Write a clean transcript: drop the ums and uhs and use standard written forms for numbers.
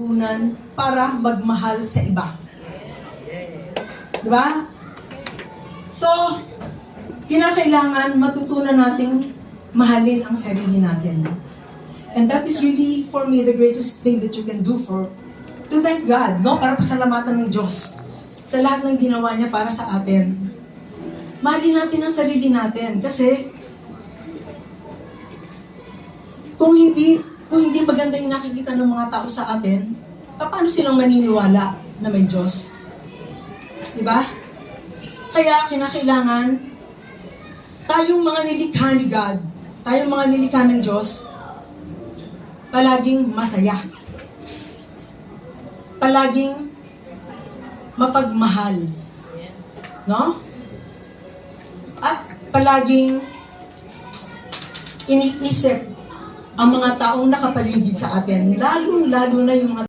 lipunan para magmahal sa iba. Diba? So, kinakailangan matutunan nating mahalin ang sarili natin. And that is really, for me, the greatest thing that you can do to thank God, no? Para pasalamatan ng Diyos sa lahat ng ginawa niya para sa atin. Mahalin natin ang sarili natin kasi kung hindi maganda yung nakikita ng mga tao sa atin, paano silang maniniwala na may Diyos? Diba? Kaya kinakailangan tayong mga nilikha ni God, tayong mga nilikha ng Diyos, palaging masaya. Palaging mapagmahal. No? At palaging iniisip ang mga taong nakapaligid sa atin, lalo na yung mga